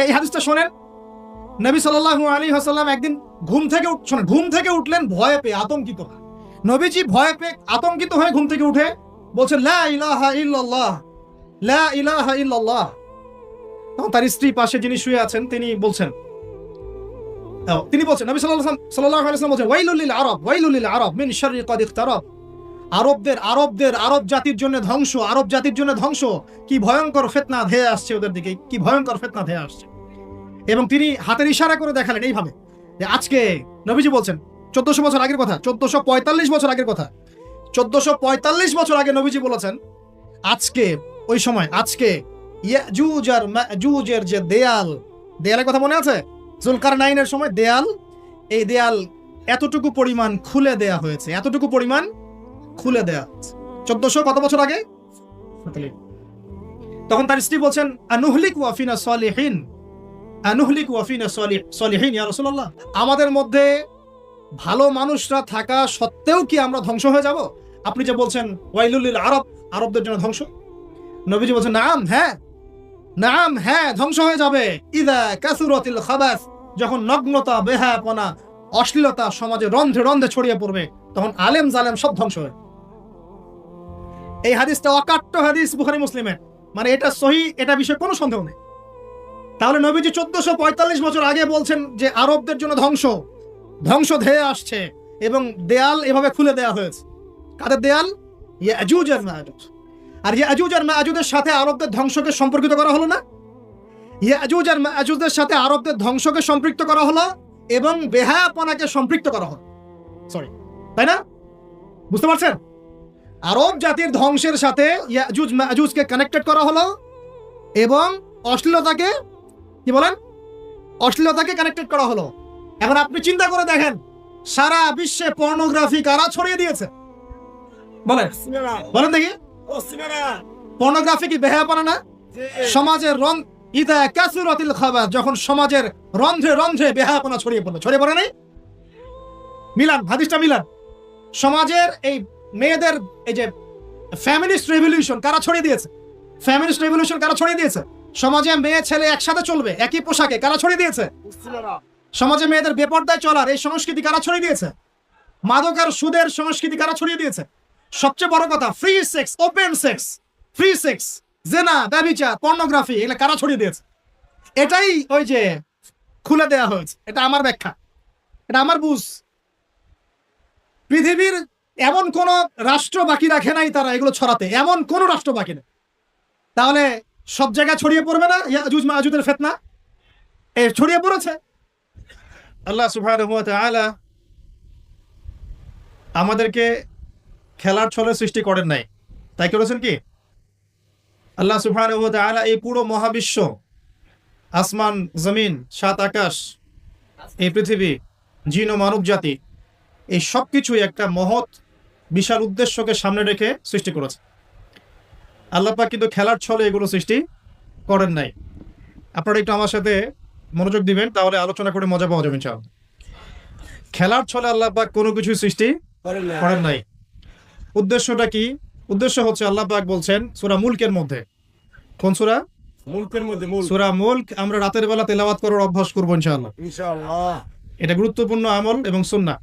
এই হাদিসটা শোনেন, নবী সাল্লাল্লাহু আলাইহি ওয়াসাল্লাম একদিন ঘুম থেকে উঠলেন ভয় পেয়ে, আতঙ্কিত। নবীজি ভয় পেয়ে আতঙ্কিত হয়ে ঘুম থেকে উঠে বলছেন লা ইলাহা ইল্লাল্লাহ, লা ইলাহা ইল্লাল্লাহ। তখন তার স্ত্রী পাশে যিনি শুয়ে আছেন তিনি বলছেন নবী সাল্লাল্লাহু আলাইহি ওয়াসাল্লাম বলছেন ওয়াইলুল লিল আরব, ওয়াইলুল লিল আরব মিন শাররি ক্বাদ ইখতারাব। আরব জাতির জন্য ধ্বংস, আরব জাতির জন্য ধ্বংস। কি ভয়ঙ্কর ফিতনা ধেয়ে আসছে ওদের দিকে, কি ভয়ঙ্কর ফিতনা ধেয়ে আসছে। এবং তিনি হাতের ইশারা করে দেখালেন এইভাবে যে আজকে, নবীজি বলছেন 1400 বছর আগের কথা, 1445 বছর আগের কথা, 1445 বছর আগে নবীজি বলেছেন আজকে, ওই সময় আজকে ইয়াজুজ আর মাজুজের যে দেয়ালের কথা মনে আছে? যুলকারনাইনের সময় এই দেয়াল এতটুকু পরিমাণ খুলে দেয়া হয়েছে, এতটুকু পরিমাণ খুলে দেয়া হয়েছে 1400 কত বছর আগে? তখন তার স্ত্রী বলছেন আনুহলিক ওয়া ফিনা সালিহিন, আনুহলিক ওয়া ফিনা সালিহিন ইয়া রাসূলুল্লাহ, আমাদের মধ্যে ভালো মানুষরা থাকা সত্ত্বেও কি আমরা ধ্বংস হয়ে যাব? আপনি যে বলছেন ওয়াইলুল লিল আরব, আরবদের জন্য ধ্বংস। নবীজি বলছেন নাম হ্যাঁ ধ্বংস হয়ে যাবে। ইদা কাসুরাতিল খাবাস, যখন নগ্নতা, বেহায়াপনা, অশ্লীলতা সমাজে রন্ধ্রে রন্ধ্রে ছড়িয়ে পড়বে, তখন আলেম জালেম সব ধ্বংস হয়। এই হাদিসটা অকাট্য হাদিস বুখারী মুসলিমের, মানে এটা সহিহ, এটা বিষয়ে কোনো সন্দেহ নেই। তাহলে নবীজি 1445 বছর আগে বলছেন যে আরবদের জন্য ধ্বংস ধেয়ে আসছে, এবং দেয়াল এভাবে খুলে দেয়া হয়েছে। কাদের দেয়াল? ইয়াজুজ আর মাজুজ। আর ইয়াজুজ আর মাজুজের সাথে আরবদের ধ্বংসকে সম্পর্কিত করা হলো না? ইয়াজুজ আর মাজুজের সাথে আরবদের ধ্বংসকে সম্পৃক্ত করা হলো এবং বেহায়াপনাকে সম্পৃক্ত করা হলো, তাই না? বুঝতে পারছেন? আরব জাতির ধ্বংসের সাথে ইয়াজুজ মাজুজকে কানেক্টেড করা হলো এবং অশ্লীলতাকে, কি বলেন, অশ্লীলতাকে কানেক্টেড করা হলো। এখন আপনি চিন্তা করে দেখেন, সারা বিশ্বে পর্নোগ্রাফি কারা ছড়িয়ে দিয়েছে? বলেন দেখি। পর্নোগ্রাফি কি বেহায়াপনা না? সমাজের ইদা কাসুরাতিল খাবাস, যখন সমাজের রন্ধ্রে রন্ধ্রে বেহায়াপনা ছড়িয়ে পড়ে নাই? হাদিসটা মিলান। সমাজের এই মেয়েদের এই যে ফ্যামিলিস্ট রেভলিউশন কারা ছড়িয়ে দিয়েছে? সমাজে মেয়ে ছেলে একসাথে চলবে একই পোশাকে কারা ছড়িয়ে দিয়েছে? সমাজে মেয়েদের বেপরদায় চলার এই সংস্কৃতি কারা ছড়িয়ে দিয়েছে? মাদক আর সুদের সংস্কৃতি কারা ছড়িয়ে দিয়েছে? সবচেয়ে বড় কথা, ফ্রি সেক্স, ওপেন সেক্স, জেনা, ব্যভিচার, পর্নোগ্রাফি, এগুলো কারা ছড়িয়ে দিয়েছে? এটাই ওই যে খুলে দেয়া হয়েছে। এটা আমার ব্যাখ্যা, এটা আমার বুঝ। পৃথিবীর এমন কোন রাষ্ট্র বাকি রাখে নাই তারা এগুলো ছড়াতে, এমন কোন রাষ্ট্র বাকি নেই। তাহলে সব জায়গায় ছড়িয়ে পড়বে না ইয়াজুজ মাজুজের ফিতনা? ছড়িয়ে পড়েছে। আল্লাহ সুবহানাহু ওয়া তাআলা আমাদেরকে খেলার ছলে সৃষ্টি করেন নাই, তাই করেছেন কি? আল্লাহ সুবহানাহু ওয়া তাআলা এই পুরো মহাবিশ্ব, আসমান জমিন, সাত আকাশ, এই পৃথিবী, জিন ও মানব জাতি, এই সব কিছুই একটা মহৎ বিশাল উদ্দেশ্যকে সামনে রেখে সৃষ্টি করেছে। আল্লাহ পাক কিন্তু খেলার ছলে এগুলো সৃষ্টি করেন নাই। আপনারা একটু আমার সাথে মনোযোগ দিবেন, তাহলে আলোচনা করে মজা পাওয়া যাবে ইনশাআল্লাহ। খেলার ছলে আল্লাহ পাক কোনো কিছু সৃষ্টি করেন নাই। উদ্দেশ্যটা কি? উদ্দেশ্য হচ্ছে আল্লাহ পাক বলছেন সূরা মুলকের মধ্যে, কোন সূরা? সূরা মুলক। আমরা রাতের বেলা তেলাওয়াত করার অভ্যাস করব ইনশাআল্লাহ। এটা গুরুত্বপূর্ণ আমল এবং সুন্নাহ।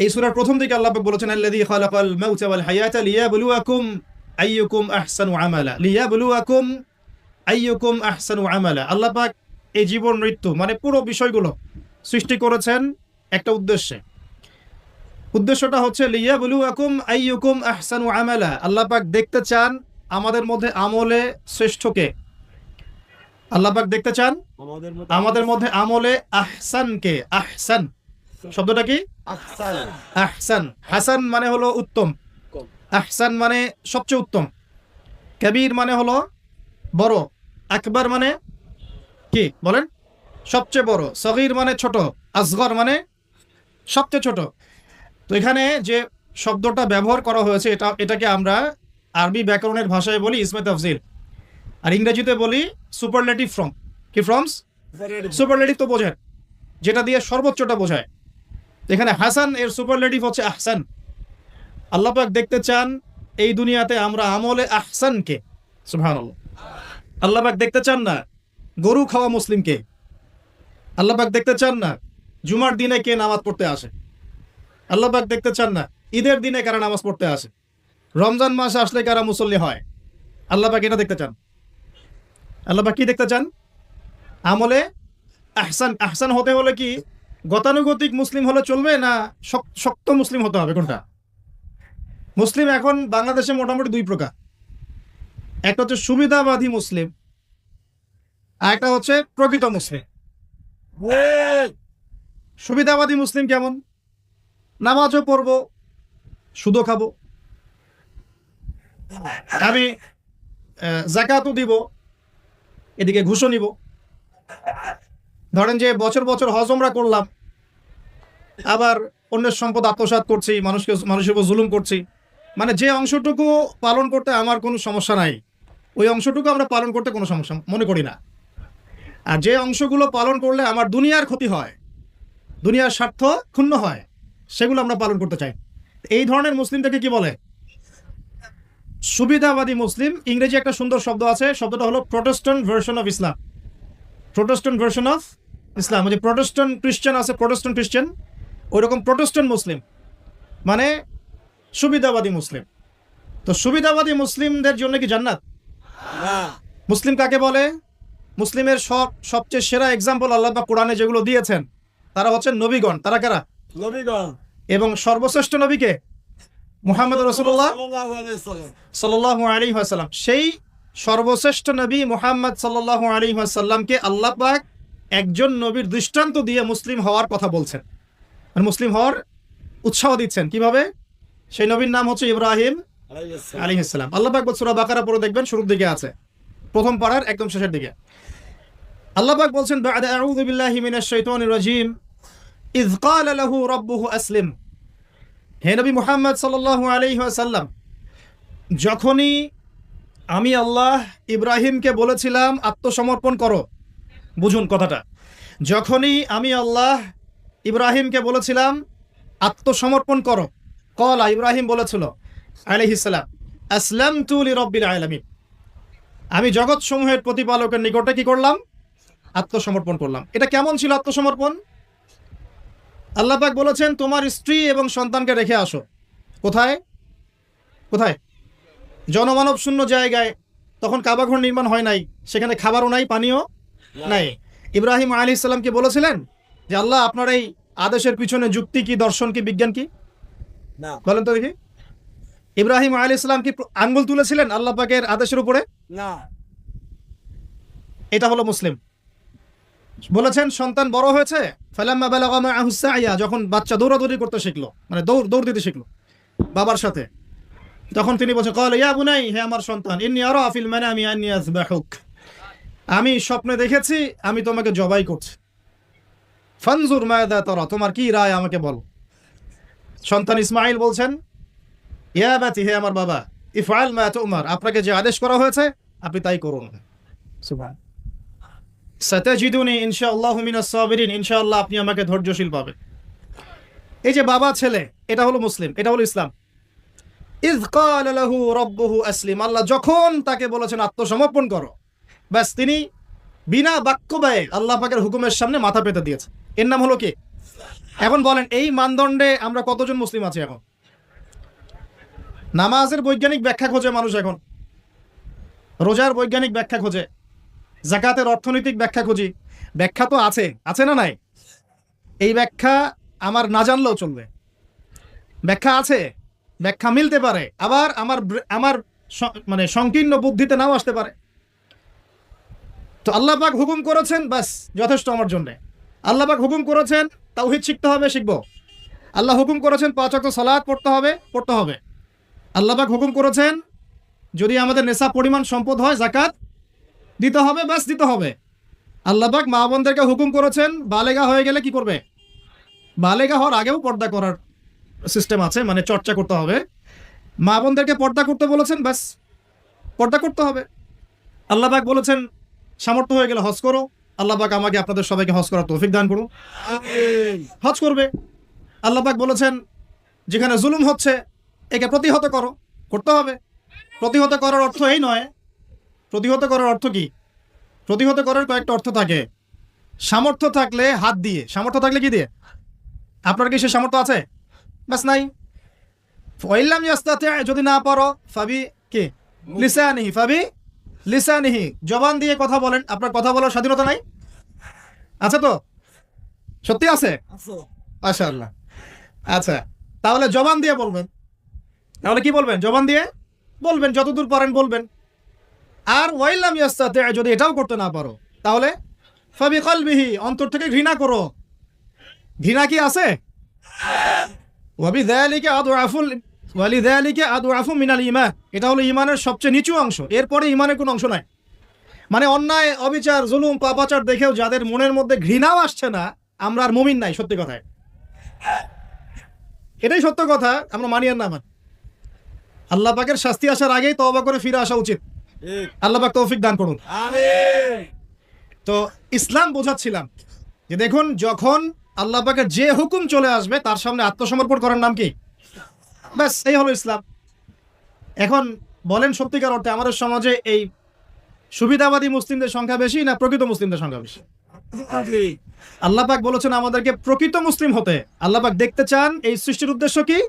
এই সূরার প্রথম দিকে আল্লাহ পাক বলেছেন আল্লাযী খালাকাল মাউতা ওয়াল হায়াতা লিয়াবলুয়াকুম আইয়ুকুম আহসানু আমালা। আল্লাহ পাক এই জীবন মৃত্যু মানে পুরো বিষয়গুলো সৃষ্টি করেছেন একটা উদ্দেশ্যে। উদ্দেশ্যটা হচ্ছে লিয়াবলুয়াকুম আইয়ুকুম আহসানু আমালা। আল্লাহ পাক দেখতে চান আমাদের মধ্যে আমলে শ্রেষ্ঠকে। আল্লাহ পাক দেখতে চান আমাদের মধ্যে আমলে আহসানকে। আহসান শব্দটা কি? আহসান। হাসান মানে হলো উত্তম, আহসান মানে সবচেয়ে উত্তম, কবির মানে হলো বড়, আকবর মানে কি বলেন? সবচেয়ে বড়, সগীর মানে ছোট, আসগর মানে সবচেয়ে ছোট। তো এখানে যে শব্দটা ব্যবহার করা হয়েছে এটাকে আমরা আরবি ব্যাকরণের ভাষায় বলি ইসমে তাফজিল, আর ইংরেজিতে বলি সুপারলেটিভ ফর্ম। কি ফর্মস? সুপারলেটিভ তো বোঝেন, যেটা দিয়ে সর্বোচ্চটা বোঝায়। এখানে হাসান এর সুপারলেটিভ হচ্ছে আহসান। আল্লাহ পাক দেখতে চান এই দুনিয়াতে আমরা আমলে আহসানকে। সুবহানাল্লাহ। আল্লাহ পাক দেখতে চান না গরু খাওয়া মুসলিমকে আল্লাহ পাক দেখতে চান না? জুমার দিনে কে নামাজ পড়তে আসে? আল্লাহ পাক দেখতে চান না ঈদের দিনে কারা নামাজ পড়তে আসে? রমজান মাস আসলে কারা মুসল্লি হয়? আল্লাহ পাক এটা দেখতে চান। আল্লাহ পাক কি দেখতে চান? আমলে আহসান। আহসান হতে হলে কি গতানুগতিক মুসলিম হলে চলবে, না শক্ত মুসলিম হতে হবে? কোনটা? মুসলিম এখন বাংলাদেশে মোটামুটি দুই প্রকার। একটা হচ্ছে সুবিধাবাদী মুসলিম, আর একটা হচ্ছে প্রকৃত মুসলিম। সুবিধাবাদী মুসলিম কেমন? নামাজও পড়বো, সুদও খাবো, আমি যাকাতও দিব, এদিকে ঘুষও নিব। ধরেন যে বছর বছর হজ ওমরা করলাম, আবার অন্যের সম্পদ আত্মসাৎ করছি, মানুষের উপর জুলুম করছি। মানে যে অংশটুকু পালন করতে আমার কোনো সমস্যা নাই, ওই অংশটুকু আমরা পালন করতে কোনো সমস্যা মনে করি না। আর যে অংশগুলো পালন করলে আমার দুনিয়ার ক্ষতি হয়, দুনিয়ার স্বার্থ ক্ষুণ্ণ হয়, সেগুলো আমরা পালন করতে চাই। এই ধরনের মুসলিমটাকে কি বলে? সুবিধাবাদী মুসলিম। ইংরেজি একটা সুন্দর শব্দ আছে, শব্দটা হলো Protestant version of Islam. Protestant version of Islam, যে প্রোটেস্ট্যান্ট খ্রিস্টান আছে, প্রোটেস্ট্যান্ট খ্রিস্টান, ওইরকম প্রোটেস্ট্যান্ট মুসলিম মানে সুবিধাবাদী মুসলিম। তো সুবিধাবাদী মুসলিমদের জন্য কি জান্নাত? মুসলিম কাকে বলে? মুসলিমের সবচেয়ে সেরা এক্সাম্পল আল্লাহ পাক কোরআনে যেগুলো দিয়েছেন, তারা হচ্ছেন নবীগণ। তারা কারা? নবীগণ। এবং সর্বশ্রেষ্ঠ নবীকে মুহাম্মদ রাসূলুল্লাহ সাল্লাল্লাহু আলাইহি ওয়াসাল্লাম। সেই সর্বশ্রেষ্ঠ নবী মুহাম্মদ সাল্লাল্লাহু আলাইহি ওয়াসাল্লামকে আল্লাহ পাক একজন নবীর দৃষ্টান্ত দিয়ে মুসলিম হওয়ার কথা বলছেন, আর মুসলিম হওয়ার উৎসাহ দিচ্ছেন। কিভাবে? সেই নবীর নাম হচ্ছে ইব্রাহিম আলাইহিস সালাম। আল্লাহ পাক সূরা বাকারা পড়ে দেখবেন, শুরুর দিকে আছে, প্রথম পারার একদম শেষের দিকে। আল্লাহ পাক বলছেন, বা'দা আউযু বিল্লাহি মিনাশ শাইতানির রাজীম, ইয ক্বালা লাহু রাব্বুহু আসলিম। হে নবী মুহাম্মদ সাল্লাল্লাহু আলাইহি ওয়াসাল্লাম, যখনই আমি আল্লাহ ইব্রাহিমকে বলেছিলাম আত্মসমর্পণ করো, বুঝুন কথাটা, যখনই আমি আল্লাহ ইব্রাহিমকে বলেছিলাম আত্মসমর্পণ করো, ক্বালা, ইব্রাহিম বলেছিল আলাইহিস সালাম, আসলামতু লিরাব্বিল আলামিন, আমি জগৎ সমূহের প্রতিপালকের নিকটে কি করলাম? আত্মসমর্পণ করলাম। এটা কেমন ছিল আত্মসমর্পণ? আল্লাহ পাক বলেছেন, তোমার স্ত্রী এবং সন্তানকে রেখে আসো। কোথায়? কোথায়? জনমানব শূন্য জায়গায়। তখন কাবাঘর নির্মাণ হয় নাই, সেখানে খাবারও নাই, পানিও নাই। ইব্রাহিম আলাইহিস সালামকে বলেছিলেন যে আল্লাহ, আপনার এই আদেশের পিছনে যুক্তি কি, দর্শন কি, বিজ্ঞান কি? না। বলেন তো দেখি। ইব্রাহিম আলাইহিস সালাম কি আঙ্গুল তুলেছিলেন আল্লাহ পাকের আদেশের উপরে? না। এটা হলো মুসলিম। বলেছেন সন্তান বড় হয়েছে, ফালাম্মা বালাগা মাআহু সা'য়া, যখন বাচ্চা দৌড়াদৌড়ি করতে শিখলো, মানে দৌড় দিতে শিখলো বাবার সাথে, তখন তিনি বলছেন, ক্বালা ইয়া বুনাই, হে আমার সন্তান, ইন্নী আরা ফিল মানামি আন্নী আযবাহুক, আমি স্বপ্নে দেখেছি আমি তোমাকে জবাই করছি। ফানজুর মাযা তারা, তোমার কি রায় আমাকে বলো। সন্তান ইসমাঈল বলছেন, ইয়া বাতি, হে আমার বাবা, ইফআল মা তু'মার, আপনাকে যে আদেশ করা হয়েছে আপনি তাই করুন। সুবহান, সাতাজিদুনি ইনশাআল্লাহু মিনাস সাবিরিন, ইনশাআল্লাহ আপনি আমাকে ধৈর্যশীল পাবেন। এই যে বাবা ছেলে, এটা হলো মুসলিম, এটা হলো ইসলাম। ইয ক্বালা লাহু রাব্বুহু আসলিম, আল্লাহ যখন তাকে বলেছেন আত্মসমর্পণ করো, ব্যাস তিনি বিনা বাক্য ব্যয়ে আল্লাহ পাকের হুকুমের সামনে মাথা পেতে দিয়েছে। এর নাম হলো কি? এখন বলেন, এই মানদণ্ডে আমরা কতজন মুসলিম আছি? এখন নামাজের বৈজ্ঞানিক ব্যাখ্যা খোঁজে মানুষ, এখন রোজার বৈজ্ঞানিক ব্যাখ্যা খোঁজে, যাকাতের অর্থনৈতিক ব্যাখ্যা খুঁজি। ব্যাখ্যা তো আছে, আছে না নাই? এই ব্যাখ্যা আমার না জানলেও চলবে। ব্যাখ্যা আছে, ব্যাখ্যা মিলতে পারে, আবার আমার মানে সংকীর্ণ বুদ্ধিতে নাও আসতে পারে। তো আল্লাহ পাক হুকুম করেছেন, ব্যাস যথেষ্ট আমার জন্য। আল্লাহ পাক হুকুম করেছেন তাওহীদ শিখতে হবে, শিখবো। আল্লাহ হুকুম করেছেন 5 ওয়াক্ত সালাত পড়তে হবে, পড়তে হবে। আল্লাহ পাক হুকুম করেছেন যদি আমাদের নেশাব পরিমাণ সম্পদ হয় যাকাত দিতে হবে, ব্যাস দিতে হবে। আল্লাহ পাক মা বোনদেরকে হুকুম করেছেন বালেগা হয়ে গেলে কি করবে? বালেগা হওয়ার আগেও পর্দা করার সিস্টেম আছে, মানে চর্চা করতে হবে। মা বোনদেরকে পর্দা করতে বলেছেন, ব্যাস পর্দা করতে হবে। আল্লাহ পাক বলেছেন সামর্থ্য হয়ে গেলে হজ করো, আল্লাহ পাক আমাকে আপনাদের সবাইকে হজ করার তৌফিক দান করুন, হজ করবে। আল্লাহ পাক বলেছেন যেখানে জুলুম হচ্ছে একে প্রতিহত করো, করতে হবে। প্রতিহত করার অর্থ এই নয়, প্রতিহত করার অর্থ কি? প্রতিহত করার কয়েকটা অর্থ থাকে। সামর্থ্য থাকলে হাত দিয়ে, সামর্থ্য থাকলে কি দিয়ে? আপনার কি সে সামর্থ্য আছে? বাস নাই। ফাইল্লাম ইয়াস্তাতি, যদি না পারো, ফাবি কি লিসানিহি, ফাবি লিসানিহি, জবান দিয়ে কথা বলেন। আপনার কথা বলার স্বাধীনতা নাই? আছে তো? সত্যি আছে? মাশাআল্লাহ। আচ্ছা, তাহলে জবান দিয়ে বলবেন। তাহলে কি বলবেন? জবান দিয়ে বলবেন, যতদূর পারেন বলবেন। আর ওয়াইল্লাম ইয়াস্তাতি, যদি এটাও করতে না পারো, তাহলে ফাবি কলবিহি, অন্তর থেকে ঘৃণা করো। ঘৃণা কি আছে? ওয়াবিযালিকা আদআফু মিনাল ঈমান, এটা হলো ঈমানের সবচেয়ে নিচু অংশ। এরপরে ঈমানের কোনো অংশ নাই। মানে অন্যায়, অবিচার, জুলুম, পাপাচার দেখেও যাদের মনের মধ্যে ঘৃণাও আসছে না, আমরা আর মুমিন নাই। সত্যি কথায় এটাই সত্য কথা, আমরা মানি আর না মানি। আল্লাহ পাকের শাস্তি আসার আগেই তওবা করে ফিরে আসা উচিত। আল্লাহ পাক তৌফিক দান করুন। আমিন। তো ইসলাম বোঝাচ্ছিলাম যে দেখুন, যখন আল্লাহ পাকের যে হুকুম চলে আসবে তার সামনে আত্মসমর্পণ করার নাম কি? ব্যাস, এই হলো ইসলাম। এখন বলেন, সত্যিকার অর্থে আমাদের সমাজে এই সুবিধাবাদী মুসলিমদের সংখ্যা বেশি না প্রকৃত মুসলিমদের সংখ্যা বেশি? আল্লাহ পাক বলেছেন আমাদেরকে প্রকৃত মুসলিম হতে। আল্লাহ পাক দেখতে চান, এই সৃষ্টির উদ্দেশ্য কি?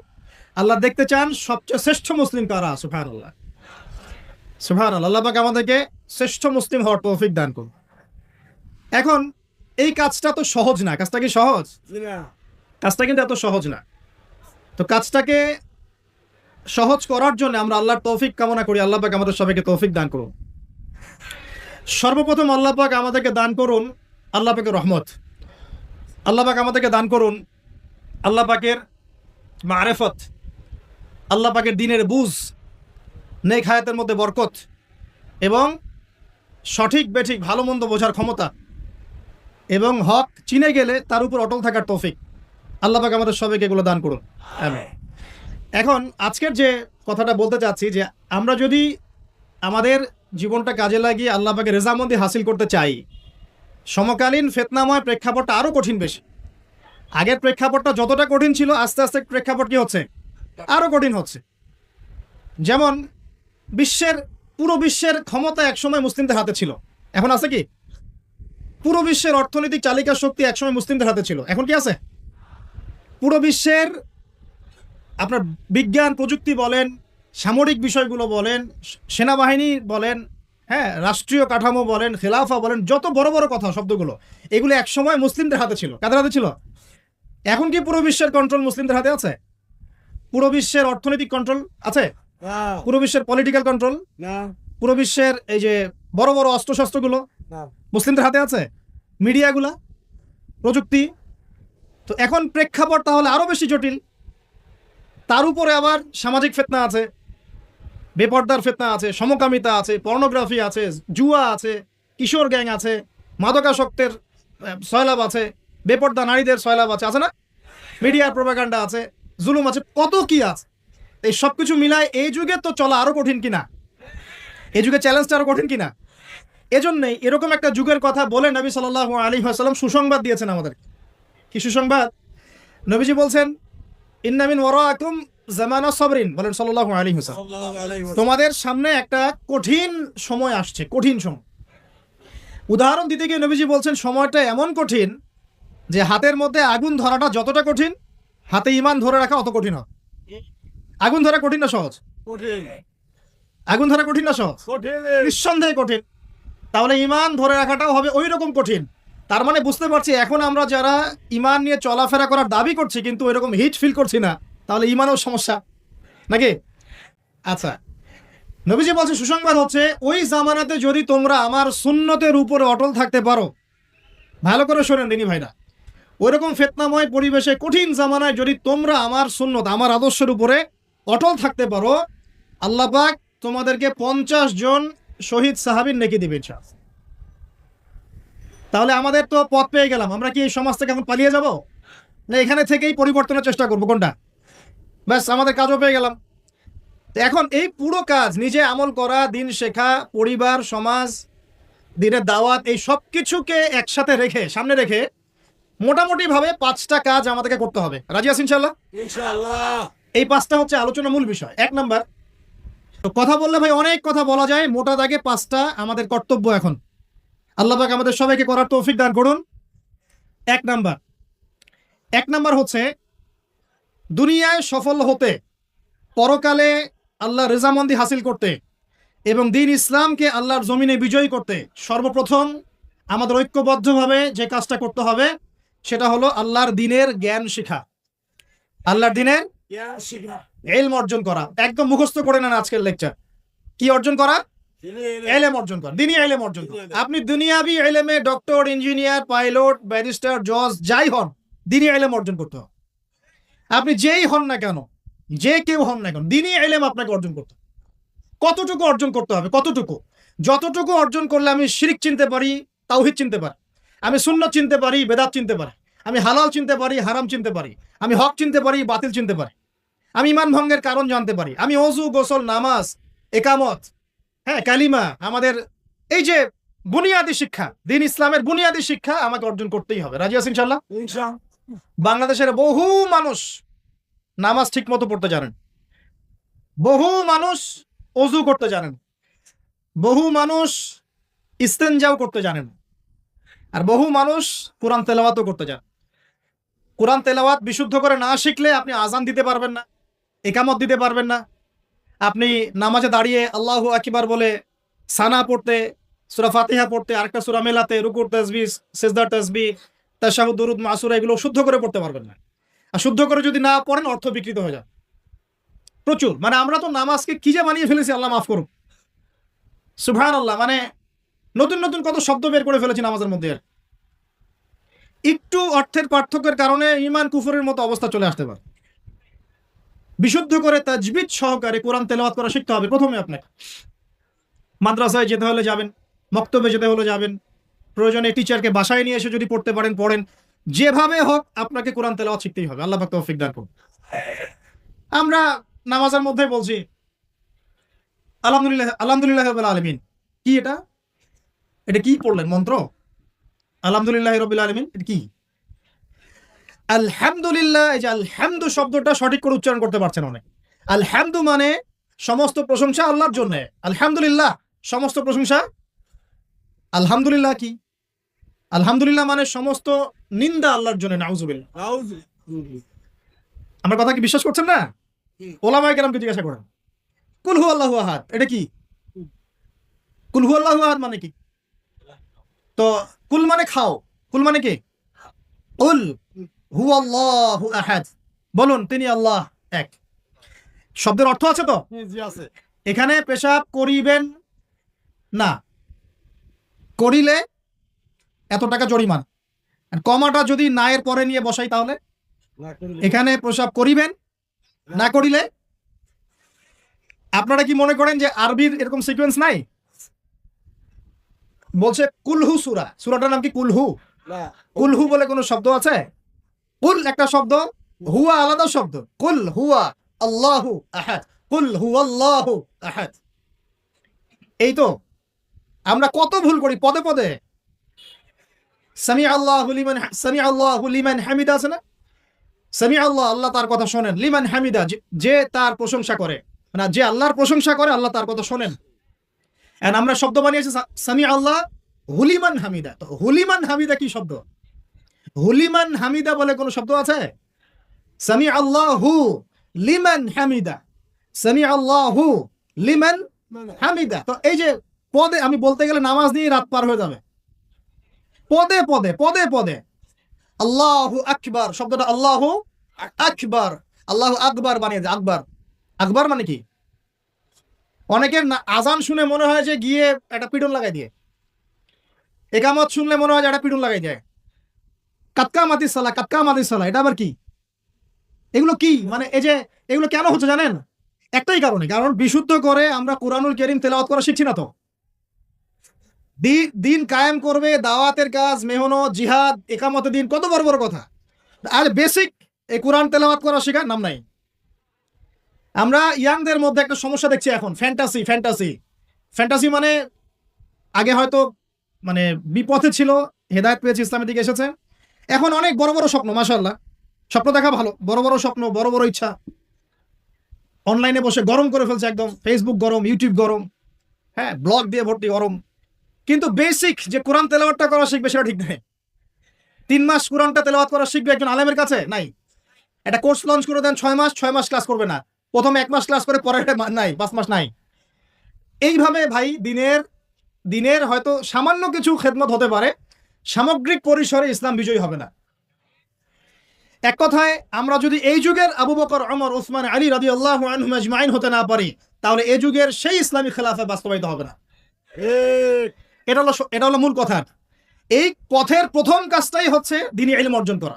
আল্লাহ দেখতে চান সবচেয়ে শ্রেষ্ঠ মুসলিম কারা। সুবহানাল্লাহ, সুবহানাল্লাহ। আল্লাহ পাক আমাদেরকে শ্রেষ্ঠ মুসলিম হওয়ার তৌফিক দান করুন। এখন এই কাজটা তো সহজ না। কাজটা কি সহজ? কাজটা কিন্তু এত সহজ না। তো কাজটাকে সহজ করার জন্য আমরা আল্লাহর তৌফিক কামনা করি। আল্লাহ পাক আমাদের সবাইকে তৌফিক দান করুন। সর্বপ্রথম আল্লাহ পাক আমাদেরকে দান করুন আল্লাহ পাকের রহমত। আল্লাহ পাক আমাদেরকে দান করুন আল্লাহ পাকের মারেফত, আল্লাহ পাকের দ্বীনের বুঝ, নেক হায়াতের মধ্যে বরকত এবং সঠিক বেঠিক ভালো মন্দ বোঝার ক্ষমতা এবং হক চিনে গেলে তার উপর অটল থাকার তৌফিক। আল্লাহ পাক আমাদের সবাইকে এগুলো দান করুন। আমিন। এখন আজকের যে কথাটা বলতে চাচ্ছি, যে আমরা যদি আমাদের জীবনটা কাজে লাগিয়ে আল্লাহ পাকের রেজামন্দি হাসিল করতে চাই, সমকালীন ফিতনাময় প্রেক্ষাপটটা আরও কঠিন বেশি। আগের প্রেক্ষাপটটা যতটা কঠিন ছিল, আস্তে আস্তে প্রেক্ষাপট কি হচ্ছে? আরও কঠিন হচ্ছে। যেমন পুরো বিশ্বের ক্ষমতা একসময় মুসলিমদের হাতে ছিল, এখন আছে কি? পুরো বিশ্বের অর্থনৈতিক চালিকা শক্তি একসময় মুসলিমদের হাতে ছিল, এখন কি আছে? পুরো বিশ্বের আপনার বিজ্ঞান প্রযুক্তি বলেন, সামরিক বিষয়গুলো বলেন, সেনাবাহিনী বলেন, হ্যাঁ, রাষ্ট্রীয় কাঠামো বলেন, খেলাফা বলেন, যত বড় বড় কথা শব্দগুলো, এগুলো একসময় মুসলিমদের হাতে ছিল। কাদের হাতে ছিল? এখন কি পুরো বিশ্বের কন্ট্রোল মুসলিমদের হাতে আছে? পুরো বিশ্বের অর্থনৈতিক কন্ট্রোল আছে? পুরো বিশ্বের পলিটিক্যাল কন্ট্রোল? পুরো বিশ্বের এই যে বড় বড় অস্ত্রশস্ত্রগুলো মুসলিমদের হাতে আছে? মিডিয়াগুলা, প্রযুক্তি? তো এখন প্রেক্ষাপট তাহলে আরো বেশি জটিল। তার উপরে আবার সামাজিক ফিতনা আছে, বেপর্দার ফিতনা আছে, সমকামিতা আছে, পর্নোগ্রাফি আছে, জুয়া আছে, কিশোর গ্যাং আছে, মাদকাসক্তের সয়লাভ আছে, বেপর্দা নারীদের সয়লাভ আছে, আছে না? মিডিয়ার প্রোপাগান্ডা আছে, জুলুম আছে, কত কি আছে। এই সব কিছু মিলায় এই যুগে তো চলা আরো কঠিন কিনা? এই যুগে চ্যালেঞ্জটা আরো কঠিন কিনা? এজন্যই এরকম একটা যুগের কথা বলে নবী সাল্লাল্লাহু আলাইহি ওয়াসাল্লাম সুসংবাদ দিয়েছেন আমাদের। কি সুসংবাদ? নবীজি বলছেন, ইন্না মিন ওয়ারাকুম জামানা সাবরিন, বলেন সাল্লাল্লাহু আলাইহি ওয়াসাল্লাম, তোমাদের সামনে একটা কঠিন সময় আসছে, কঠিন সময়। উদাহরণ দিতে গিয়ে নবীজি বলছেন, সময়টা এমন কঠিন যে হাতের মধ্যে আগুন ধরাটা যতটা কঠিন, হাতে ঈমান ধরে রাখা অত কঠিন হয়। আগুন ধরা কঠিন না সহজ? আগুন ধরা কঠিন না সহজ? নিঃসন্দেহে কঠিন। তাহলে ঈমান ধরে রাখাটাও হবে ওই রকম কঠিন। তার মানে বুঝতে পারছি, এখন আমরা যারা ঈমান নিয়ে চলাফেরা করার দাবি করছি কিন্তু ওইরকম হিট ফিল করছি না, তাহলে ঈমানেও সমস্যা নাকি? আচ্ছা, নবীজি বলছে সুসংবাদ হচ্ছে, ওই জামানাতে যদি তোমরা আমার সুন্নতের উপরে অটল থাকতে পারো, ভালো করে শোনেন দিনী ভাইরা, ওইরকম ফিতনাময় পরিবেশে কঠিন জামানায় যদি তোমরা আমার সুন্নত, আমার আদর্শের উপরে অটল থাকতে পারো, আল্লাহ পাক তোমাদেরকে 50 জন শহীদ সাহাবীর নেকি দিবে ইনশাআল্লাহ। তাহলে আমাদের তো পথ পেয়ে গেলাম। আমরা কি এই সমাজ থেকে এখন পালিয়ে যাব, না এখানে থেকেই পরিবর্তনের চেষ্টা করবো? কোনটা? ব্যাস, আমাদের কাজও পেয়ে গেলাম। এখন এই পুরো কাজ, নিজে আমল করা, দিন শেখা, পরিবার, সমাজ, দিনের দাওয়াত, এই সব কিছুকে একসাথে রেখে, সামনে রেখে মোটামুটি ভাবে 5টা কাজ আমাদেরকে করতে হবে। রাজি আছেন ইনশাআল্লাহ? ইনশাআল্লাহ। এই 5টা হচ্ছে আলোচনার মূল বিষয়। 1 নাম্বার, তো কথা বললে ভাই অনেক কথা বলা যায়, মোটা দাগে 5টা আমাদের কর্তব্য এখন। আল্লাহ পাক আমাদের সবাইকে করার তৌফিক দান করুন। এক নাম্বার হচ্ছে দুনিয়ায় সফল হতে, পরকালে আল্লাহ রেজামন্দি হাসিল করতে এবং দ্বীন ইসলামকে আল্লাহর জমিনে বিজয়ী করতে সর্বপ্রথম আমাদের ঐক্যবদ্ধভাবে যে কাজটা করতে হবে সেটা হলো আল্লাহর দ্বীনের জ্ঞান শেখা, আল্লাহর দ্বীনের ইলম অর্জন করা। একদম মুখস্থ করে নেন আজকের লেকচার। কি অর্জন করা? ইলম অর্জন করা, দ্বীনি ইলম অর্জন করা। আপনি দুনিয়াবি ইলমে ডক্টর, ইঞ্জিনিয়ার, পাইলট, ব্যারিস্টার, জজ যাই হন, দ্বীনি ইলম অর্জন করতে হবে। আপনি যেই হন না কেন, যে কেউ হন না কেন, দ্বীনি ইলম আপনাকে অর্জন করতে হবে। কতটুকু অর্জন করতে হবে? কতটুকু? যতটুকু অর্জন করলে আমি শিরক চিনতে পারি, তাওহীদ চিনতে পারি, আমি সুন্নাত চিনতে পারি, বেদাত চিনতে পারি, আমি হালাল চিনতে পারি, হারাম চিনতে পারি, আমি হক চিনতে পারি, বাতিল চিনতে পারি, আমি ঈমান ভঙ্গের কারণ জানতে পারি, আমি ওযু, গোসল, নামাজ, একামত, কালিমা, আমাদের এই যে বুনিয়াদী শিক্ষা, দ্বীন ইসলামের বুনিয়াদী শিক্ষা আমাকে অর্জন করতেই হবে। রাজি আছেন ইনশাআল্লাহ? বাংলাদেশের বহু মানুষ নামাজ ঠিক মতো পড়তে জানেন, বহু মানুষ ওযু করতে জানেন, বহু মানুষ ইস্তেনজাও করতে জানেন, আর বহু মানুষ কোরআন তেলাওয়াতও করতে জানেন। কোরআন তেলাওয়াত বিশুদ্ধ করে না শিখলে আপনি আজান দিতে পারবেন না, একামত দিতে পারবেন না। আপনি নামাজে দাঁড়িয়ে আল্লাহু আকবার বলে সানা পড়তে, সূরা ফাতিহা পড়তে, আরেকটা সূরা মেলাতে, রুকুর তাসবিহ, সিজদার তাসবিহ, তাশাহুদ, দুরুদ, মাসুরা এগুলো শুদ্ধ করে পড়তে পারবেন না। আর শুদ্ধ করে যদি না পড়েন অর্থ বিকৃত হয়ে যায় প্রচুর। মানে আমরা তো নামাজকে কি যে বানিয়ে ফেলেছি, আল্লাহ মাফ করুন, সুবহানাল্লাহ। মানে নতুন নতুন কত শব্দ বের করে ফেলেছি নামাজের মধ্যে। একটু অর্থের পার্থক্যের কারণে ঈমান কুফরের মতো অবস্থা চলে আসতে পারে। বিশুদ্ধ করে তাজবিদ সহকারে কোরআন তেলাওয়াত করা শিখতে হবে প্রথমে। আপনাকে মাদ্রাসায় যেতে হলে যাবেন, মক্তবে যেতে হলে যাবেন, প্রয়োজনে টিচারকে বাসায় নিয়ে এসে যদি পড়তে পারেন পড়েন, যেভাবে হোক আপনাকে কোরআন তেলাওয়াত শিখতেই হবে। আল্লাহ পাক তৌফিক দান করুন। আমরা নামাজের মধ্যে বলছি আলহামদুলিল্লাহ, আলহামদুলিল্লাহি রাব্বিল আলামিন। কি এটা? এটা কি পড়লেন মন্ত্র? আলহামদুলিল্লাহি রাব্বিল আলামিন এটা কি? আলহামদুলিল্লাহ, এই যে আলহামদু শব্দটা সঠিক করে উচ্চারণ করতে পারছেন অনেক। আলহামদু মানে সমস্ত প্রশংসা আল্লাহর জন্য। আলহামদুলিল্লাহ সমস্ত প্রশংসা। আলহামদুলিল্লাহ কি? আলহামদুলিল্লাহ মানে সমস্ত নিন্দা আল্লাহর জন্য। নাউজুবিল্লাহ। আমার কথা কি বিশ্বাস করছেন না? ওলামায়ে কেরামকে জিজ্ঞাসা করেন। কুল হু আল্লাহু আহাদ এটা কি? কুল হু আল্লাহু আহাদ মানে কি? তো কুল মানে খাও, কুল মানে কি? কুল হু আল্লাহু আহাদ, বলুন তিনি আল্লাহ এক। শব্দের অর্থ আছে তো? এখানে পেশাব করিবেন না, করিলে এত টাকা জরিমানা। কমাটা যদি না এর পরে নিয়ে বসাই তাহলে এখানে পেশাব করিবেন না, করিলে। আপনারা কি মনে করেন যে আরবির এরকম সিকোয়েন্স নাই? বলছে কুলহু সূরা, সূরাটার নাম কি কুলহু? কুলহু বলে কোনো শব্দ আছে? কুল একটা শব্দ, হুয়া আলাদা শব্দ। কুল হুয়া আল্লাহু আহাদ, কুল হুয়াল্লাহু আহাদ। এই তো আমরা কত ভুল করি পদে পদে। সামিআল্লাহু লিমান হামিদা আছে না? সামিআল্লাহ, আল্লাহ তার কথা শোনেন। লিমান হামিদা, যে তার প্রশংসা করে, মানে যে আল্লাহর প্রশংসা করে আল্লাহ তার কথা শোনেন। এন্ড আমরা শব্দ বানিয়েছি সামিআল্লাহ হুলিমান হামিদা। তো হুলিমান হামিদা কি শব্দ? হুলিমান হামিদা বলে কোনো শব্দ আছে? সামিআল্লাহু লিমান হামিদা, সামিআল্লাহু লিমান হামিদা। তো এই যে পদে, আমি বলতে গেলে নামাজ নিয়ে রাত পার হয়ে যাবে। পদে পদে পদে পদে আল্লাহু আকবার শব্দটা আল্লাহু আকবার, আল্লাহু আকবার বানিয়ে দেয়। আকবার, আকবার মানে কি? অনেকের আজান শুনে মনে হয় যে গিয়ে একটা পিটন লাগাই দিয়ে, একামত শুনলে মনে হয় যে একটা পিটন লাগাই দেয়। কাতকা মাতিস সালা, কাতকা মাতিস সালা, এটা আবার কি? এগুলো কি? মানে এই যে এগুলো কেন হচ্ছে জানেন? একটাই কারণে, কারণ বিশুদ্ধ করে আমরা কুরআনুল কারীম তেলাওয়াত করা শিখছি না। তো দিন কায়েম করবে, দাওয়াতের কাজ, মেহনত, জিহাদ, একামতের দিন, কত বড় বড় কথা। আর বেসিক এই কোরআন তেলাওয়াত করা শেখার নাম নাই। আমরা ইয়াংদের মধ্যে একটা সমস্যা দেখছি এখন, ফ্যান্টাসি। ফ্যান্টাসি ফ্যান্টাসি মানে আগে হয়তো মানে বিপথে ছিল, হেদায়েত পেয়েছে, ইসলামের দিকে এসেছে। এখন অনেক বড় বড় স্বপ্ন, মাশাআল্লাহ, স্বপ্ন দেখা ভালো, বড় বড় স্বপ্ন, বড় বড় ইচ্ছা। অনলাইনে বসে গরম করে ফেলছে একদম, ফেসবুক গরম, ইউটিউব গরম, ব্লগ দিয়ে ভর্তি গরম। কিন্তু বেসিক যে কোরআন তেলাওয়াতটা করা শিখবে সেটা ঠিক নাই। 3 মাস কোরআনটা তেলাওয়াত করা শিখবে একজন আলেমের কাছে নাই। একটা কোর্স লঞ্চ করে দেন 6 মাস ক্লাস করবে না, প্রথমে 1 মাস ক্লাস করে পরে নাই, 5 মাস নাই। এইভাবে ভাই দিনের হয়তো সামান্য কিছু খেদমত হতে পারে, সামগ্রিক পরিসরে ইসলাম বিজয়ী হবে না। এক কথায় আমরা যদি এই যুগের আবু বকর, ওমর, উসমান, আলী রাদিয়াল্লাহু আনহুম আজমাইন হতে না পারি, তাহলে এই যুগের সেই ইসলামী খেলাফত বাস্তবায়িত হবে না। এটা হলো মূল কথা। এই পথের প্রথম কাজটাই হচ্ছে দ্বীনি ইলম অর্জন করা।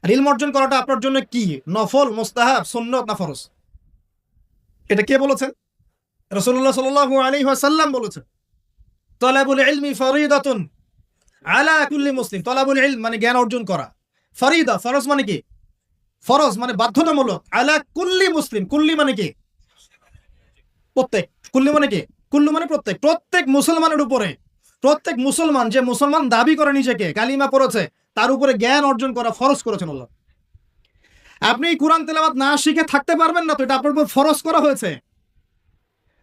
আর ইলম অর্জন করাটা আপনার জন্য কি? নফল, মুস্তাহাব, সুন্নত না ফরজ? এটা কে বলেছেন? রাসূলুল্লাহ সাল্লাল্লাহু আলাইহি ওয়াসাল্লাম বলেছেন, তালাবুল ইলমি ফরিদাতুন আলা কুল্লি মুসলিম। তালাবুল ইলম মানে জ্ঞান অর্জন করা, ফরিদা ফরজ মানে কি? ফরজ মানে বাধ্যতামূলক। আলা কুল্লি মুসলিম, কুল্লি মানে কি? প্রত্যেক। কুল্লি মানে কি? কুল্লু মানে প্রত্যেক। প্রত্যেক মুসলমানের উপরে, প্রত্যেক মুসলমান যে মুসলমান দাবি করে নিজেকে, কালিমা পড়েছে, তার উপরে জ্ঞান অর্জন করা ফরজ করেছেন আল্লাহ। আপনি কোরআন তেলাওয়াত না শিখে থাকতে পারবেন না, তো এটা আপনার উপর ফরজ করা হয়েছে।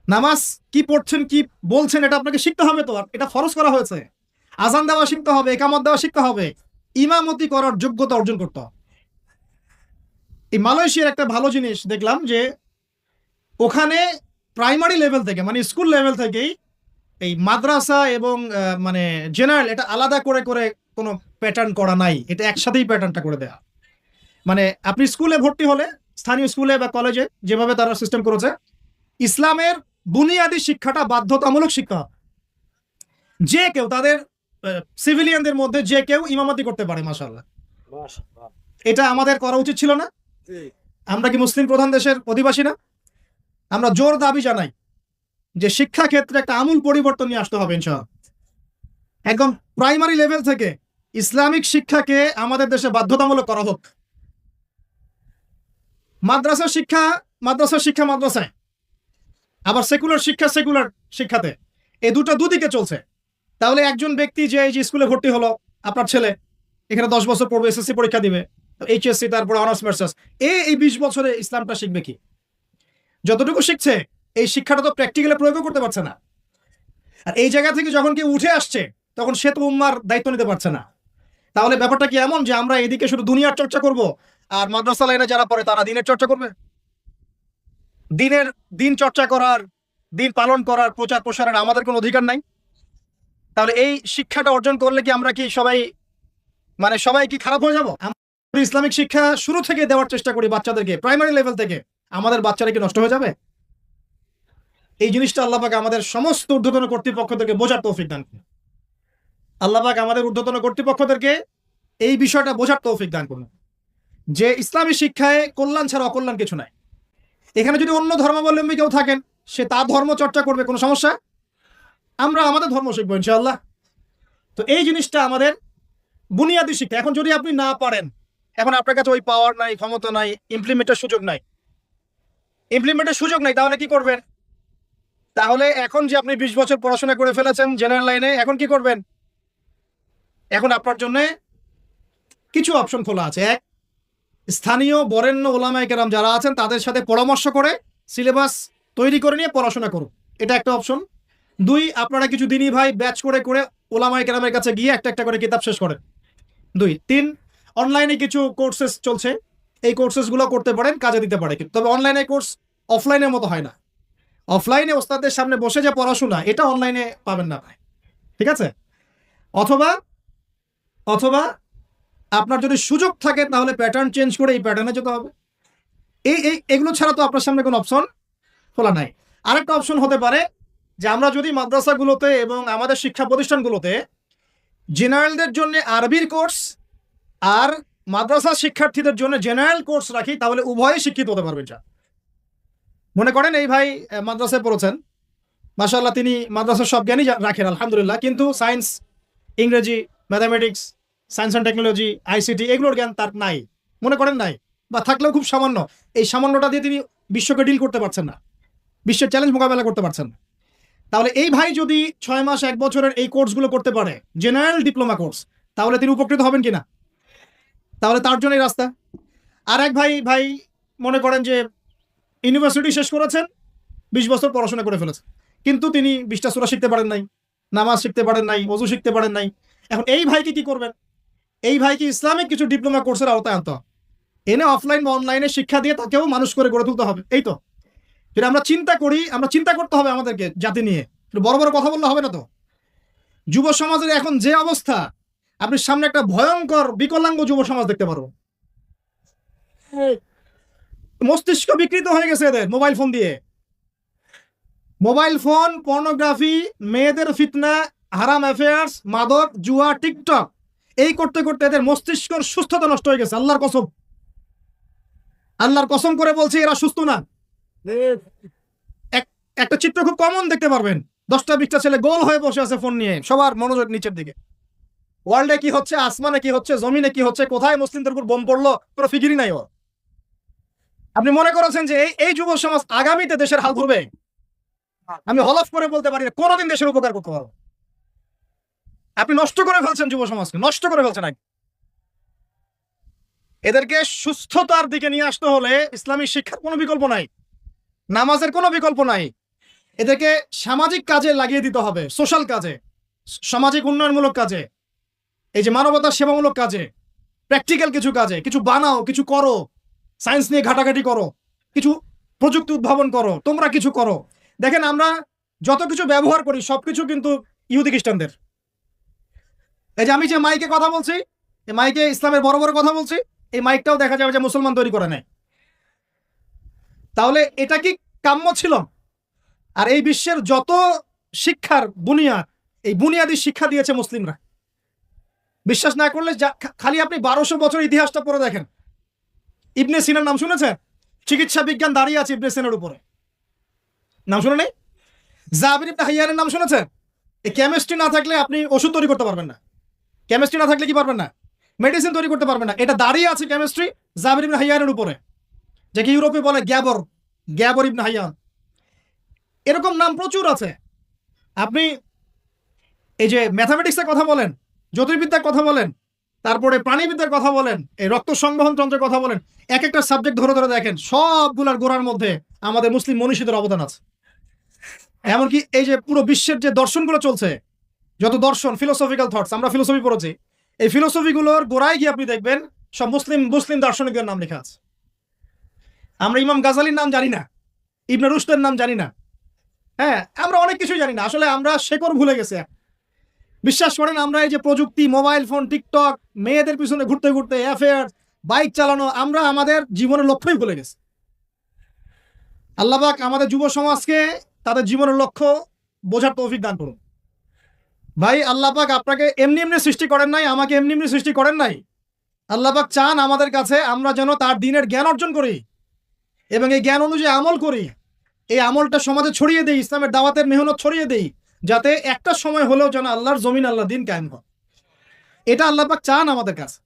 নামাজ কি পড়ছেন, কি বলছেন, এটা আপনাকে শিখতে হবে, তো এটা ফরজ করা হয়েছে। আজান দেওয়া শিখতে হবে, একামত দেওয়া শিখতে হবে, ইমামতি করার যোগ্যতা অর্জন করতে হবে। এই মালয়েশিয়ার একটা ভালো জিনিস দেখলাম যে ওখানে প্রাইমারি লেভেল থেকে, মানে স্কুল লেভেল থেকেই এই মাদ্রাসা এবং মানে জেনারেল এটা আলাদা করে করে কোনো প্যাটার্ন করা নাই, এটা একসাথেই প্যাটার্নটা করে দেয়া। মানে আপনি স্কুলে ভর্তি হলে, স্থানীয় স্কুলে বা কলেজে যেভাবে তারা সিস্টেম করেছে, ইসলামের বুনিয়াদী শিক্ষাটা বাধ্যতামূলক শিক্ষা। যে কেউ, তাদের সিভিলিয়ানদের মধ্যে যে কেউ ইমামতি করতে পারে। মাশাআল্লাহ, এটা আমাদের করা উচিত ছিল না? আমরা কি মুসলিম প্রধান দেশের অধিবাসী না? আমরা জোর দাবি জানাই যে শিক্ষা ক্ষেত্রে একটা আমূল পরিবর্তন নিয়ে আসতে হবে ইনশাআল্লাহ। একদম প্রাইমারি লেভেল থেকে ইসলামিক শিক্ষাকে আমাদের দেশে বাধ্যতামূলক করা হোক। মাদ্রাসার শিক্ষা মাদ্রাসায়, আবার সেকুলার শিক্ষাতে, এই দুদিকে চলছে। তাহলে একজন ব্যক্তি যে এই যে স্কুলে ভর্তি হলো, আপনার ছেলে এখানে 10 বছর পড়বে, এসএসসি পরীক্ষা দিবে, এইচএসসি, তারপরে অনার্স মাস্টার্স, এই 20 বছরে ইসলামটা শিখবে কি? যতটুকু শিখছে এই শিক্ষাটা তো প্র্যাকটিক্যালি প্রয়োগ করতে পারছে না। আর এই জায়গা থেকে যখন কেউ উঠে আসছে, তখন সে তো উম্মার দায়িত্ব নিতে পারছে না। তাহলে ব্যাপারটা কি এমন যে আমরা এদিকে শুধু দুনিয়ার চর্চা করব, আর মাদ্রাসা লাইনে যারা পড়ে তারা দিনের চর্চা করবে? দিন চর্চা করার, দিন পালন করার, প্রচার প্রসারের আমাদের কোনো অধিকার নাই? তাহলে এই শিক্ষাটা অর্জন করলে কি আমরা কি সবাই কি খারাপ হয়ে যাব? আমরা ইসলামিক শিক্ষা শুরু থেকে দেওয়ার চেষ্টা করি বাচ্চাদেরকে, প্রাইমারি লেভেল থেকে, আমাদের বাচ্চারা কি নষ্ট হয়ে যাবে? এই জিনিসটা আল্লাহ পাক আমাদের সমস্ত ঊর্ধ্বতন কর্তৃপক্ষদেরকে বোঝার তৌফিক দান করুন। আল্লাহ পাক আমাদের ঊর্ধ্বতন কর্তৃপক্ষদেরকে এই বিষয়টা বোঝার তৌফিক দান করুন যে ইসলামী শিক্ষায় কল্যাণ ছাড়া অকল্যাণ কিছু নাই। এখানে যদি অন্য ধর্মাবলম্বী কেউ থাকেন, সে তার ধর্ম চর্চা করবে, কোনো সমস্যা? আমরা আমাদের ধর্ম শিখবো ইনশাআল্লাহ। তো এই জিনিসটা আমাদের বুনিয়াদী শিক্ষা। এখন যদি আপনি না পারেন, এখন আপনার কাছে ওই পাওয়ার নাই, ক্ষমতা নাই, ইমপ্লিমেন্টের সুযোগ নাই, তাহলে কি করবেন? তাহলে এখন যে আপনি 20 বছর পড়াশোনা করে ফেলেছেন জেনারেল লাইনে, এখন কি করবেন? এখন আপনার জন্য কিছু অপশন খোলা আছে। এক, স্থানীয় বরেণ্য ওলামায়ে কেরাম যারা আছেন তাদের সাথে পরামর্শ করে সিলেবাস তৈরি করে নিয়ে পড়াশোনা করুন, এটা একটা অপশন। 2, আপনারা কিছু দিনী ভাই ব্যাচ করে করে ওলামায়ে কেরামের কাছে গিয়ে একটা করে কিতাব শেষ করেন। 2, 3, অনলাইনে কিছু কোর্সেস চলছে, এই কোর্সেসগুলো করতে পারেন, কাজে দিতে পারে। তবে অনলাইনে কোর্স অফলাইনের মতো হয় না। অফলাইনে ওস্তাদের সামনে বসে যে পড়াশোনা, এটা অনলাইনে পাবেন না ভাই, ঠিক আছে? অথবা আপনার যদি সুযোগ থাকে তাহলে প্যাটার্ন চেঞ্জ করে এই প্যাটার্নে যেতে হবে। এগুলো ছাড়া তো আপনার সামনে কোনো অপশন খোলা নাই। আরেকটা অপশন হতে পারে যে আমরা যদি মাদ্রাসাগুলোতে এবং আমাদের শিক্ষা প্রতিষ্ঠানগুলোতে জেনারেলদের জন্য আরবির কোর্স আর মাদ্রাসা শিক্ষার্থীদের জন্য জেনারেল কোর্স রাখি, তাহলে উভয়ে শিক্ষিত হতে পারবেন। যা মনে করেন এই ভাই মাদ্রাসায় পড়েছেন, মাশাআল্লাহ, তিনি মাদ্রাসার সব জ্ঞানই রাখেন আলহামদুলিল্লাহ, কিন্তু সায়েন্স, ইংরেজি, mathematics, science and technology, ICT এগুলোর জ্ঞান তার নাই, মনে করেন নাই, বা থাকলেও খুব সামান্য। এই সামান্যটা দিয়ে তিনি বিশ্বকে ডিল করতে পারছেন না, বিশ্বের চ্যালেঞ্জ মোকাবেলা করতে পারছেন না। তাহলে এই ভাই যদি 6 মাস 1 বছরের এই কোর্সগুলো করতে পারে, জেনারেল ডিপ্লোমা কোর্স, তাহলে তিনি উপকৃত হবেন কিনা? তাহলে তার জন্যই রাস্তা। আর এক ভাই মনে করেন যে ইউনিভার্সিটি শেষ করেছেন, 20 বছর পড়াশোনা করে ফেলেছেন, কিন্তু তিনি 20টা সূরা শিখতে পারেন নাই, নামাজ শিখতে পারেন নাই, ওযু শিখতে পারেন নাই। এখন এই ভাইকে কি করবেন? এই ভাইকে ইসলামিক কিছু ডিপ্লোমা কোর্সের আওতায় আনতে হবে, এনে অফলাইন বা অনলাইনে শিক্ষা দিয়ে তাকেও মানুষ করে গড়ে তুলতে হবে। এই তো যদি আমরা চিন্তা করি, আমরা চিন্তা করতে হবে আমাদেরকে জাতি নিয়ে, বড় বড় কথা বললে হবে না তো। যুব সমাজের এখন যে অবস্থা, আপনি সামনে একটা ভয়ঙ্কর বিকলাঙ্গ যুব সমাজ দেখতে পারবো। মস্তিষ্ক বিকৃত হয়ে গেছে এদের মোবাইল ফোন দিয়ে। মোবাইল ফোন, পর্নোগ্রাফি, মেয়েদের ফিতনা, হারাম অ্যাফেয়ার্স, মাদক, জুয়া, টিকটক, এই করতে করতে এদের মস্তিষ্কর সুস্থতা নষ্ট হয়ে গেছে। আল্লাহর কসম, আল্লাহর কসম করে বলছি এরা সুস্থ না। একটা চিত্র খুব কমন দেখতে পারবেন, 10টা-20টা ছেলে গোল হয়ে বসে আছে ফোন নিয়ে, সবার মনোযোগ নিচের দিকে। ওয়ার্ল্ডে কি হচ্ছে, আসমানে কি হচ্ছে, জমিনে কি হচ্ছে, কোথায় মুসলিমদের উপর বোম পড়লো, কোনো ফিকিরই নাই ওর। আপনি মনে করেছেন যে এই যুব সমাজ আগামীতে দেশের হাল ধরবে? আমি হলফ করে বলতে পারি না কোনোদিন দেশের উপকার করতে পারবো। আপনি নষ্ট করে ফেলছেন যুব সমাজকে, নষ্ট করে ফেলছেন। এদেরকে সুস্থতার দিকে নিয়ে আসতে হলে ইসলামী শিক্ষার কোনো বিকল্প নাই, নামাজের কোনো বিকল্প নাই। এদেরকে সামাজিক কাজে লাগিয়ে দিতে হবে, সোশ্যাল কাজে, সামাজিক উন্নয়নমূলক কাজে, এই যে মানবতার সেবামূলক কাজে, প্র্যাকটিক্যাল কিছু কাজে। কিছু বানাও, কিছু করো, সায়েন্স নিয়ে ঘাটাঘাটি করো, কিছু প্রযুক্তি উদ্ভাবন করো, তোমরা কিছু করো। দেখেন আমরা যত কিছু ব্যবহার করি সবকিছু কিন্তু ইহুদি খ্রিস্টানদের। এই যে আমি যে মাইকে কথা বলছি, এই মাইকে ইসলামের বড় বড় কথা বলছি, এই মাইকটাও দেখা যাবে যে মুসলমান তৈরি করে নেয়। তাহলে এটা কি কাম্য ছিল? আর এই বিশ্বের যত শিক্ষার বুনিয়াদ, এই বুনিয়াদি শিক্ষা দিয়েছে মুসলিমরা। বিশ্বাস না করলে খালি আপনি 1200 বছর ইতিহাসটা পড়ে দেখেন। ইবনে সিনার নাম শুনেছেন? চিকিৎসা বিজ্ঞান দাঁড়িয়ে আছে ইবনে সিনার উপরে, নাম শুনে নেই? জাবির ইবনে হাইয়ানের নাম শুনেছেন? এই কেমিস্ট্রি না থাকলে আপনি ওষুধ তৈরি করতে পারবেন না। কেমিস্ট্রি না থাকলে কি পারবেন না? মেডিসিন তৈরি করতে পারবেন না। এটা দাঁড়িয়ে আছে কেমিস্ট্রি জাবির ইবনে হাইয়ানের উপরে, যাকে ইউরোপে বলে গ্যাবর, গ্যাবর ইবনে হাইয়ান। এরকম নাম প্রচুর আছে। আপনি এই যে ম্যাথামেটিক্সের কথা বলেন, জ্যোতির্বিদ্যার কথা বলেন, তারপরে প্রাণীবিদ্যার কথা বলেন, এই রক্ত সংবহন তন্ত্রের কথা বলেন, এক একটা সাবজেক্ট ধরে ধরে দেখেন, সবগুলার গোড়ার মধ্যে আমাদের মুসলিম মনীষীদের অবদান আছে। এমনকি এই যে পুরো বিশ্বের যে দর্শনগুলো চলছে, যত দর্শন, ফিলোসফিক্যাল থটস, আমরা ফিলোসফি পড়েছি, এই ফিলোসফিগুলোর গোড়ায় গিয়ে আপনি দেখবেন সব মুসলিম মুসলিম দার্শনিকদের নাম লেখা আছে। আমরা ইমাম গাজালির নাম জানি না, ইবনে রুশদের নাম জানি না, হ্যাঁ আমরা অনেক কিছুই জানি না। আসলে আমরা শেকড় ভুলে গেছি। বিশ্বাস করেন আমরা এই যে প্রযুক্তি, মোবাইল ফোন, টিকটক, মেয়েদের পিছনে ঘুরতে ঘুরতে, অ্যাফেয়ার, বাইক চালানো, আমরা আমাদের জীবনের লক্ষ্যই ভুলে গেছি। আল্লাহ পাক আমাদের যুব সমাজকে তাদের জীবনের লক্ষ্য বোঝার তৌফিক দান করুন। ভাই আল্লাহ পাক আপনাকে এমনি এমনি সৃষ্টি করেন নাই, আমাকে এমনি এমনি সৃষ্টি করেন নাই। আল্লাহ পাক চান আমাদের কাছে আমরা যেন তার দ্বীনের জ্ঞান অর্জন করি এবং এই জ্ঞান অনুযায়ী আমল করি। এই আমলটা সমাজে ছড়িয়ে দেই, ইসলামের দাওয়াতের মেহনত ছড়িয়ে দেই, যাতে একটা সময় হলেও যেন আল্লাহর জমিন, আল্লাহর দ্বীন কায়েম হয়। এটা আল্লাহ পাক চান আমাদের কাছে।